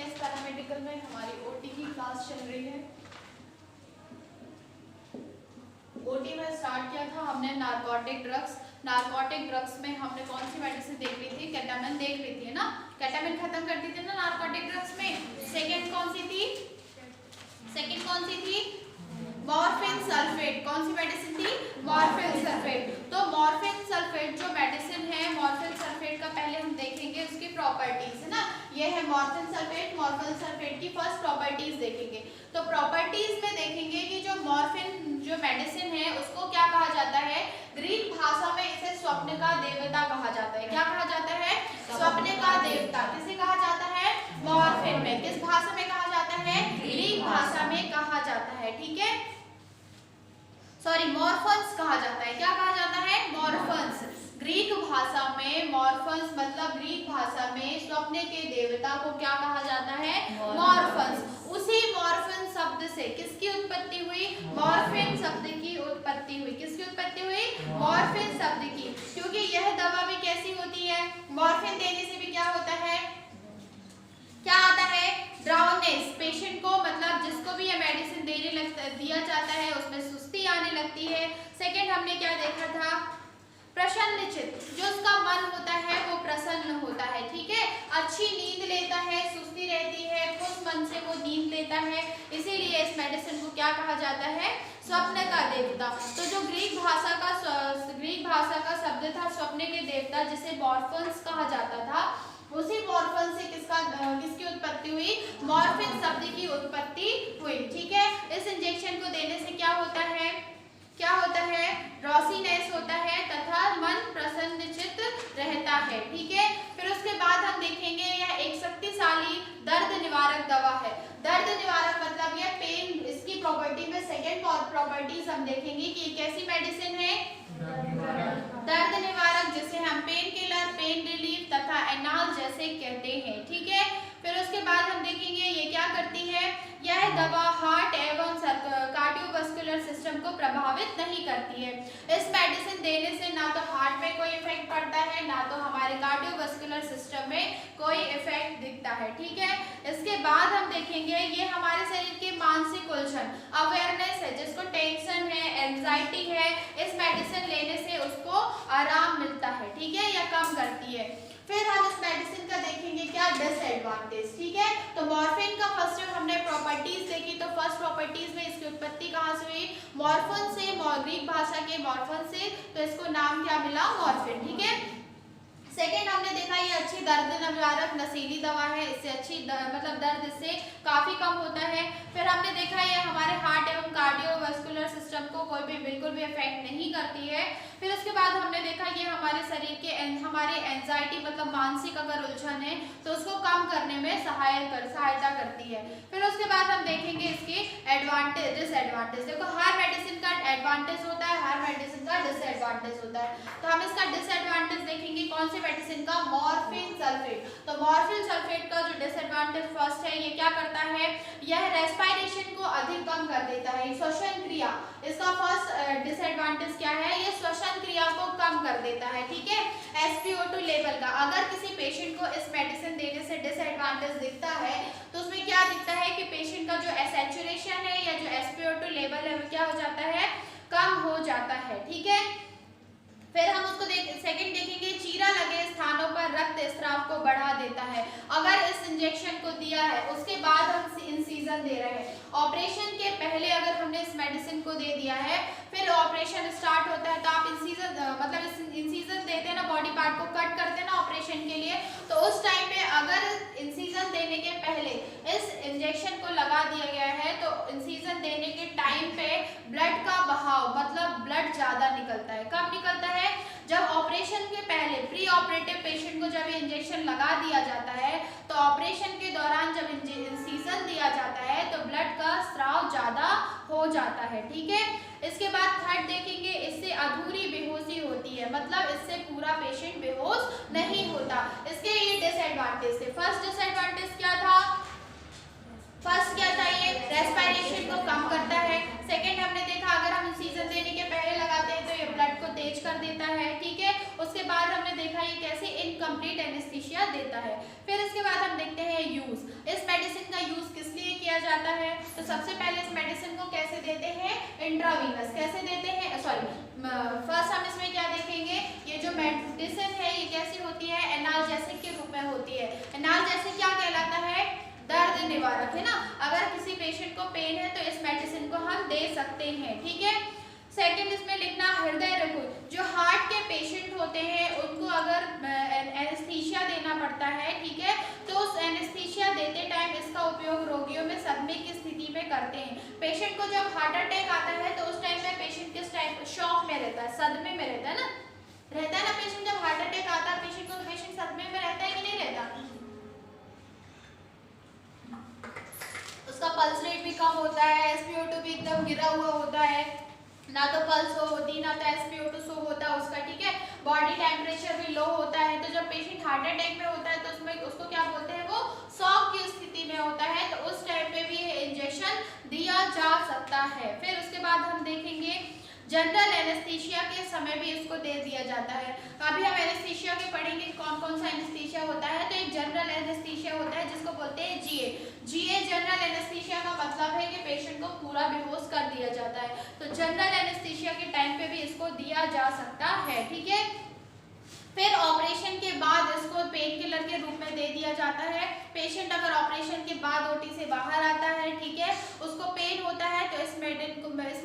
CS paramedical में हमारी OT की क्लास चल रही है। ओटी में स्टार्ट किया था हमने नारकोटिक ड्रग्स में हमने कौन सी मेडिसिन देख ली थी? केटामिन देख ली थी, है ना। केटामिन खत्म कर दी थी ना नारकोटिक ड्रग्स में। सेकंड कौन सी थी? Morphine sulphate. कौन सी मेडिसिन थी? Morphine sulphate. तो मॉर्फिन सल्फेट जो मेडिसिन है, मॉर्फिन सल्फेट का पहले हम देखेंगे उसकी प्रॉपर्टीज, है ना। ये है मॉर्फिन सल्फेट की फर्स्ट प्रॉपर्टीज देखेंगे। तो प्रॉपर्टीज में देखेंगे कि जो मॉर्फिन जो मेडिसिन है उसको क्या कहा जाता है? ग्रीक भाषा में इसे स्वप्न का देवता कहा जाता है। क्या कहा जाता है? स्वप्न का देवता। किसे कहा जाता है? मॉर्फिन में। किस भाषा में कहा जाता है? ग्रीक भाषा में कहा जाता है, ठीक है। सॉरी, मॉर्फन्स कहा जाता है। क्या कहा जाता है? मॉर्फन्स। ग्रीक भाषा में मॉर्फन्स मतलब ग्रीक भाषा में स्वप्न के देवता को क्या कहा जाता है? मॉर्फन्स। उसी मॉर्फिन शब्द से किसकी उत्पत्ति हुई? मॉर्फिन शब्द की उत्पत्ति हुई। किसकी उत्पत्ति हुई? मॉर्फिन शब्द की। क्योंकि यह दवा भी कैसी होती है? मॉर्फिन देने से भी क्या होता है? क्या आता है? ड्राउनेस। पेशेंट को मतलब जिसको भी ये मेडिसिन दिया जाता है उसमें सुस्ती आने लगती है। सेकंड हमने क्या देखा था? प्रसन्नचित्त। जो उसका मन होता है वो प्रसन्न होता है, ठीक है। अच्छी नींद लेता है, सुस्ती रहती है, खुश मन से वो नींद लेता है। इसीलिए इस मेडिसिन को क्या कहा जाता है? स्वप्न का देवता। तो जो ग्रीक भाषा का शब्द था स्वप्न के देवता, जिसे मॉर्फिन्स कहा जाता था, उसी मॉर्फिन से किसकी उत्पत्ति हुई? मॉर्फिन शब्द की उत्पत्ति हुई, ठीक है। इस इंजेक्शन को देने से क्या होता है? रॉसीनेस होता है तथा मन प्रसन्नचित्त रहता है, ठीक है। फिर उसके बाद हम देखेंगे यह एक शक्तिशाली दर्द निवारक दवा है। दर्द निवारक मतलब यह पेन, इसकी प्रॉपर्टी में सेकेंड प्रॉपर्टीज हम देखेंगे कि ये कैसी मेडिसिन है? दर्द निवारक, जिसे हम पेन किलर, पेन रिलीफ तथा एनाल्जेसिक कहते हैं, ठीक है। फिर उसके बाद हम देखेंगे ये क्या करती है? यह दवा हार्ट एवं कार्डियोवास्कुलर सिस्टम को प्रभावित नहीं करती है। इस मेडिसिन देने से ना तो हार्ट में कोई इफेक्ट पड़ता है, ना तो हमारे कार्डियोवास्कुलर सिस्टम में कोई इफेक्ट दिखता है, ठीक है। इसके बाद हम देखेंगे ये हमारे शरीर के मानसिक उलझन, अवेयरनेस है, जिसको टेंशन है, एंजाइटी है, इस मेडिसिन लेने से उसको आराम मिलता है, ठीक है, या कम करती है। फिर हम इस मेडिसिन का देखेंगे क्या डिसएडवांटेज, ठीक है। तो मॉर्फिन का फर्स्ट हमने प्रॉपर्टीज देखी। तो फर्स्ट प्रॉपर्टीज में इसकी उत्पत्ति कहाँ से हुई? मॉर्फिन से, ग्रीक भाषा के मॉर्फिन से। तो इसको नाम क्या मिला? मॉर्फिन, ठीक है। सेकेंड हमने देखा ये अच्छी दर्द निवारक नशीली दवा है, इससे अच्छी मतलब दर्द इससे काफी कम होता है। फिर हमने देखा ये हमारे हार्ट एवं कार्डियोवास्कुलर सिस्टम को कोई भी बिल्कुल भी इफेक्ट नहीं करती है। फिर उसके बाद हमने देखा ये हमारे शरीर के हमारे एंजाइटी मतलब मानसिक अगर उलझन है तो उसको कम करने में सहायता करती है। फिर उसके बाद हम देखेंगे इसके एडवांटेज डिसएडवांटेज। देखो हर मेडिसिन का एडवांटेज होता है, हर मेडिसिन का डिसएडवांटेज होता है। तो हम इसका डिसएडवांटेज देखेंगे कौन से मेडिसिन का? Morphine sulphate. तो मॉर्फिन सल्फेट का जो डिसएडवांटेज फर्स्ट है, ये क्या करता है? यह रेस्पिरेशन को अधिक कम कर देता है। श्वसन क्रिया, इसका फर्स्ट डिसएडवांटेज क्या है? ये श्वसन क्रिया को कम कर देता है, ठीक है। SpO2 लेवल का अगर किसी पेशेंट को इस मेडिसिन देने से डिसएडवांटेज दिखता है तो उसमें क्या दिखता है कि पेशेंट का जो सैचुरेशन है या जो SpO2 लेवल है वो क्या हो जाता है? कम हो जाता है, ठीक है। फिर हम उसको सेकंड देखेंगे चीरा लगे स्थानों पर रक्त स्राव को बढ़ा देता है। अगर इस इंजेक्शन को दिया है उसके बाद हम इंसीजन दे रहे हैं, ऑपरेशन के पहले अगर हमने इस मेडिसिन को दे दिया है, फिर ऑपरेशन स्टार्ट होता है तो आप इंसीजन देते हैं ना, बॉडी पार्ट को कट करते हैं ना ऑपरेशन के लिए, तो उस टाइम पे अगर इंसीजन देने के पहले इस इंजेक्शन को लगा दिया गया है तो इंसीजन देने के टाइम पे ब्लड का बहाव मतलब ब्लड ज्यादा निकलता है। कब निकलता है? जब ऑपरेशन के पहले प्री ऑपरेटिव पेशेंट को जब इंजेक्शन लगा दिया जाता है तो ऑपरेशन के दौरान जब इंसीजन दिया जाता है तो ब्लड का स्राव ज्यादा हो जाता है, ठीक है। इसके बाद थर्ड देखेंगे इससे अधूरी बेहोशी होती है, मतलब इससे पूरा पेशेंट बेहोश नहीं होता। इसके ये डिसएडवांटेज थे। फर्स्ट डिसएडवांटेज क्या था? ये रेस्पिरेशन को कम करता है। सेकंड हमने देखा अगर हम इंसीजन देने के पहले लगाते हैं तो ये ब्लड को तेज कर देता है, ठीक है। उसके बाद हमने देखा ये कैसे इनकम्प्लीट एनेस्थीसिया देता है। फिर इसके बाद हम देखते हैं यूज। इस जाता है। तो सबसे पहले इस मेडिसिन को कैसे देते हैं, इंट्रावीनस कैसे देते हैं, सॉरी फर्स्ट हम इसमें क्या देखेंगे, ये जो मेडिसिन है ये कैसी होती है, एनाल्जेसिक के रूप में होती है। एनाल्जेसिक क्या कहलाता है, दर्द निवारक, है ना। अगर किसी पेशेंट को पेन है तो इस मेडिसिन को हम दे सकते हैं, ठीक है। सेकंड इसमें लिखना हृदय रोग, जो हार्ट के पेशेंट होते हैं उनको अगर एनेस्थीसिया देना पड़ता है, ठीक है, तो उस एनेस्थीसिया देते टाइम इसका उपयोग रोगियों में सदमे की स्थिति में करते हैं। पेशेंट को जब हार्ट अटैक आता है तो उस टाइम में पेशेंट किस टाइप शॉक में रहता है, सदमे में रहता है ना, पेशेंट जब हार्ट अटैक आता है पेशेंट को, तो पेशेंट सदमे में रहता है कि नहीं रहता, उसका पल्स रेट भी कम होता है, SpO2 भी एकदम गिरा हुआ होता है, ना तो पल्स होती ना तो SpO2 शो होता है उसका, ठीक है, बॉडी टेम्परेचर भी लो होता है। तो जब पेशेंट हार्ट अटैक में होता है तो उसमें उसको क्या बोलते हैं, वो शॉक की स्थिति में होता है, तो उस टाइम पे भी ये इंजेक्शन दिया जा सकता है। फिर उसके बाद हम देखेंगे जनरल एनेस्थीसिया के समय भी इसको दे दिया जाता है। अभी हम एनेस्थीसिया के पढ़ेंगे कौन कौन सा एनेस्थीसिया होता है। तो एक जनरल एनेस्थीसिया होता है जिसको बोलते हैं GA जनरल एनेस्थीसिया का मतलब है कि पेशेंट को पूरा बेहोश कर दिया जाता है। तो जनरल एनेस्थीसिया के टाइम पे भी इसको दिया जा सकता है, ठीक है। फिर ऑपरेशन के बाद इसको पेन किलर के रूप में दे दिया जाता है। पेशेंट अगर ऑपरेशन के बाद OT से बाहर आता है, ठीक है, उसको पेन होता है तो इस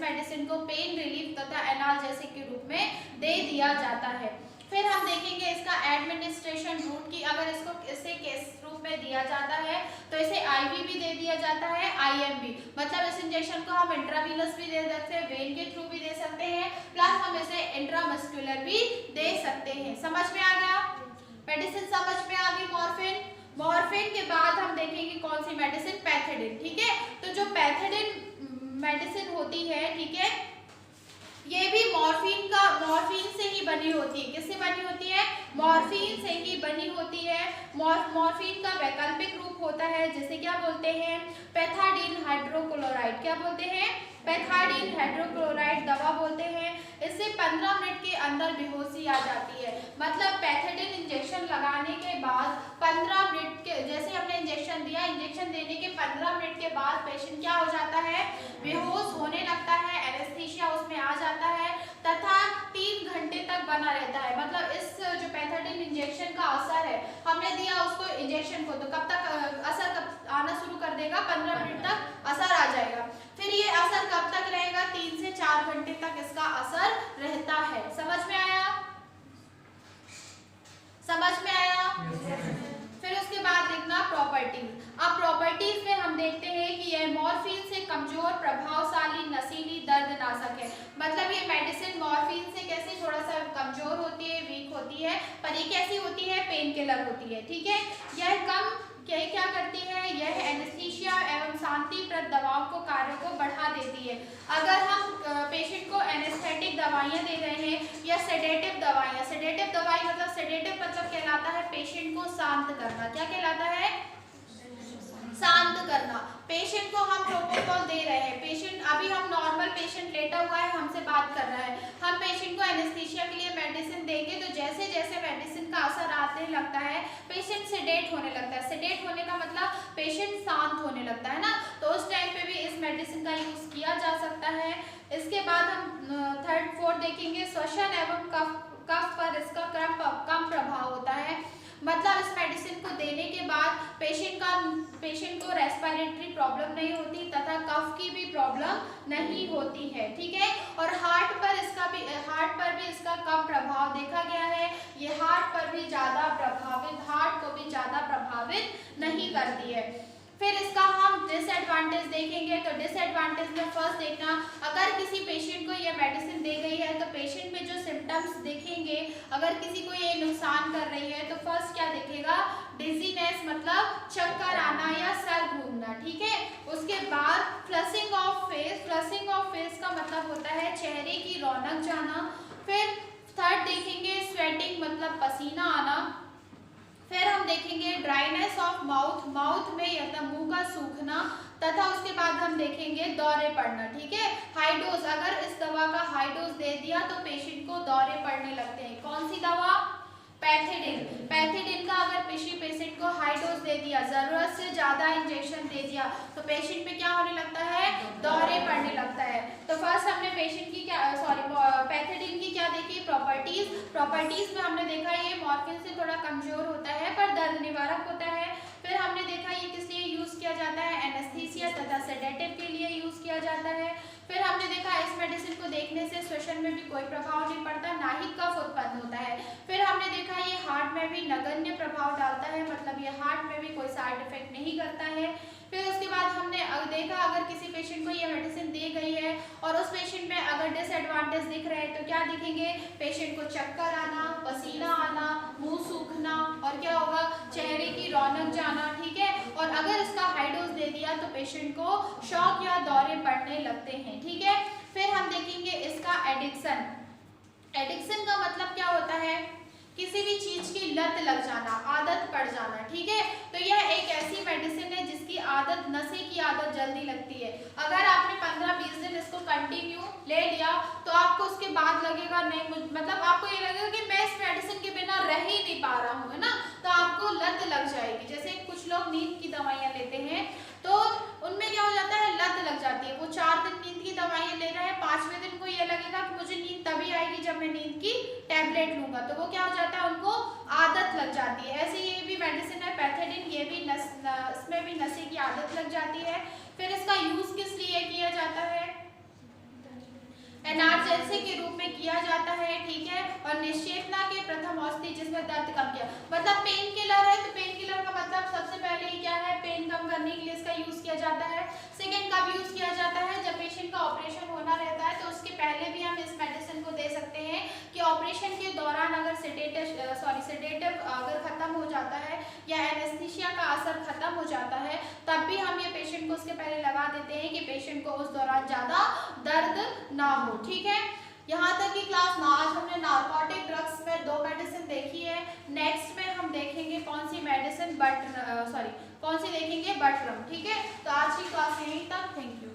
मेडिसिन को पेन रिलीफ तथा एनाल्जेसिक के रूप में दे दिया जाता है। फिर हम देखेंगे इसका एडमिनिस्ट्रेशन रूट की, अगर इसको इसे किस रूप में दिया जाता है तो इसे IV भी दे दिया जाता है, IM भी, मतलब इस इंजेक्शन को हम इंट्रावीनस भी दे सकते हैं, वेन के थ्रू भी दे सकते हैं, प्लस हम इसे इंट्रामस्कुलर भी दे सकते हैं। समझ में आ गया, मेडिसिन समझ में आ गई। मॉर्फिन के बाद हम देखेंगे कौन सी मेडिसिन, पैथेडिन, ठीक है। तो जो पैथेडिन मेडिसिन होती है, ठीक है, ये भी मॉर्फिन से ही बनी होती है। किससे बनी होती है, मॉर्फिन से ही बनी होती है। मॉर्फिन का वैकल्पिक रूप होता है जिसे क्या बोलते हैं, पैथाडीन हाइड्रोक्लोराइड, क्या बोलते हैं, पैथाडीन हाइड्रोक्लोराइड दवा बोलते हैं। इससे 15 मिनट के अंदर बेहोशी आ जाती है, मतलब पैथेडिन इंजेक्शन लगाने के बाद 15 मिनट के, जैसे हमने इंजेक्शन दिया, इंजेक्शन देने के 15 मिनट के बाद पेशेंट क्या हो जाता है, बेहोश होने लगता है, एनेस्थीसिया उसमें आ जाता है तथा 3 घंटे तक बना रहता है। मतलब इस जो पैथेडिन इंजेक्शन का असर है, हमने दिया उसको इंजेक्शन को, तो कब तक असर कब आना शुरू कर देगा, 15 मिनट तक असर आ जाएगा। फिर ये असर कब तक रहेगा, 3 से 4 घंटे तक इसका असर रहता है। समझ में आया, समझ में आया। फिर उसके बाद देखना प्रॉपर्टीज। अब प्रॉपर्टीज में हम देखते हैं कि यह मॉर्फिन से कमजोर, प्रभावशाली, नशीली, दर्दनाशक है। मतलब ये मेडिसिन मॉर्फिन से कैसे थोड़ा सा कमजोर होती है, वीक होती है, पर ये कैसी होती है, पेन किलर होती है, ठीक है। यह कम क्या करती है, यह एनेस्थीसिया एवं शांतिप्रद दवाओं को कार्यों को बढ़ा देती है। अगर हम पेशेंट को एनेस्थेटिक दवाइयाँ दे रहे हैं या सेडेटिव दवाइयाँ, सेडेटिव दवाई मतलब, सेडेटिव मतलब कहलाता है पेशेंट को शांत करना, क्या कहलाता है, शांत करना। पेशेंट को हम प्रोपोसोल दे रहे हैं, पेशेंट अभी हम नॉर्मल पेशेंट लेटा हुआ है, हमसे बात कर रहा है, हम पेशेंट को एनेस्थीसिया के लिए मेडिसिन देंगे तो जैसे जैसे मेडिसिन का असर आने लगता है पेशेंट सेडेट होने लगता है। सेडेट होने का मतलब पेशेंट शांत होने लगता है ना, तो उस टाइम पे भी इस मेडिसिन का यूज किया जा सकता है। इसके बाद हम थर्ड फोर्थ देखेंगे, श्वसन एवं कफ पर इसका कम प्रभाव होता है। मतलब इस मेडिसिन को देने के बाद पेशेंट को रेस्पिरेटरी प्रॉब्लम नहीं होती तथा कफ की भी प्रॉब्लम नहीं होती है, ठीक है। और हार्ट पर भी इसका कम प्रभाव देखा गया है। ये हार्ट को भी ज्यादा प्रभावित नहीं करती है। फिर इसका हम डिसएडवांटेज देखेंगे। तो डिसएडवांटेज में फर्स्ट देखना, अगर किसी पेशेंट को ये मेडिसिन दे गई है तो पेशेंट में जो सिम्टम्स देखेंगे, अगर किसी को ये नुकसान कर रही है तो फर्स्ट क्या देखेगा, डिजीनेस मतलब चक्कर आना या सर घूमना, ठीक है। उसके बाद फ्लशिंग ऑफ फेस का मतलब होता है चेहरे की रौनक जाना। फिर थर्ड देखेंगे स्वेटिंग मतलब पसीना आना। फिर हम देखेंगे ड्राइनेस ऑफ माउथ में या मुंह का सूखना, तथा उसके बाद हम देखेंगे दौरे पड़ना, ठीक है। हाई डोज, अगर इस दवा का हाई डोज दे दिया तो पेशेंट को दौरे पड़ने लगते हैं। कौन सी दवा, पैथिडिन का अगर पेशेंट को हाई डोज दे दिया, जरूरत से ज्यादा इंजेक्शन दे दिया, तो पेशेंट पे क्या होने लगता है, दौरे पड़ने लगता है। तो फर्स्ट हमने पेशेंट की पैथिडिन की क्या देखी, प्रॉपर्टीज में हमने देखा ये मॉर्फिन से थोड़ा कमजोर होता है पर दर्द निवारक होता है। फिर हमने देखा ये किस लिए यूज किया जाता है, एनेस्थीसिया तथा सेडेटिव के लिए यूज किया जाता है। फिर हमने देखा इस मेडिसिन को देखने से श्वसन में भी कोई प्रभाव नहीं पड़ता, ना ही कफ उत्पन्न होता है। फिर हमने देखा ये हार्ट में भी नगण्य प्रभाव डालता है, मतलब ये हार्ट में भी कोई साइड इफेक्ट नहीं करता है। फिर उसके बाद हमने देखा अगर किसी पेशेंट को ये मेडिसिन दी गई है और उस पेशेंट में अगर डिसएडवांटेज दिख रहे हैं तो क्या दिखेंगे, पेशेंट को चक्कर आना, पसीना आना, मुंह सूखना और क्या होगा, चेहरे की रौनक जाना, ठीक है। और अगर इसका हाई डोज दे दिया तो पेशेंट को शॉक या दौरे पड़ने लगते हैं, ठीक है। फिर हम देखेंगे इसका एडिक्शन का मतलब क्या होता है, किसी भी चीज की लत लग जाना, आदत पड़ जाना, ठीक है। तो यह एक ऐसी मेडिसिन है जिसकी आदत, नशे की आदत जल्दी लगती है। अगर आपने 15-20 दिन इसको कंटिन्यू ले लिया तो आपको उसके बाद लगेगा नहीं, मतलब आपको ये लगेगा कि मैं इस मेडिसिन के बिना रह ही नहीं पा रहा हूँ, है ना। तो आपको लत लग जाएगी। जैसे कुछ लोग नींद की दवाइयाँ लेते हैं तो उनमें क्या हो जाता है, लत लग जाती है। वो 4 दिन नींद की दवाइयाँ ले रहे हैं, 5वें दिन को ये लगेगा कि मुझे नींद तभी आएगी जब मैं नींद की टैबलेट लूंगा, तो वो क्या हो जाता है, उनको आदत लग जाती है। ऐसे ये भी मेडिसिन है पैथिडिन, ये भी इसमें भी नशे की आदत लग जाती है। फिर इसका यूज किस लिए किया जाता है, एनाल्जेसिक के रूप में किया जाता है, ठीक है। और निश्चेतना के प्रथम औषधि जिसमें दर्द कम किया, मतलब पेन किलर है तो पेन किलर का मतलब सबसे पहले ही क्या है, पेन कम करने के लिए इसका यूज किया जाता है। सेकंड कब यूज किया जाता है, जब पेशेंट का ऑपरेशन होना रहता है तो उसके पहले भी हम इस मेडिसिन को दे सकते हैं कि ऑपरेशन के दौरान अगर सेडेटिव अगर खत्म हो जाता है या एनेस्थीसिया का असर खत्म हो जाता है तब भी हम ये पेशेंट को उसके पहले लगा देते हैं कि पेशेंट को उस दौरान ज्यादा दर्द ना हो, ठीक है। यहाँ तक की क्लास ना, आज हमने नार्कोटिक ड्रग्स में 2 मेडिसिन देखी है। नेक्स्ट में हम देखेंगे कौन सी मेडिसिन, कौन सी देखेंगे, बटरम, ठीक है। तो आज की क्लास यहीं तक, थैंक यू।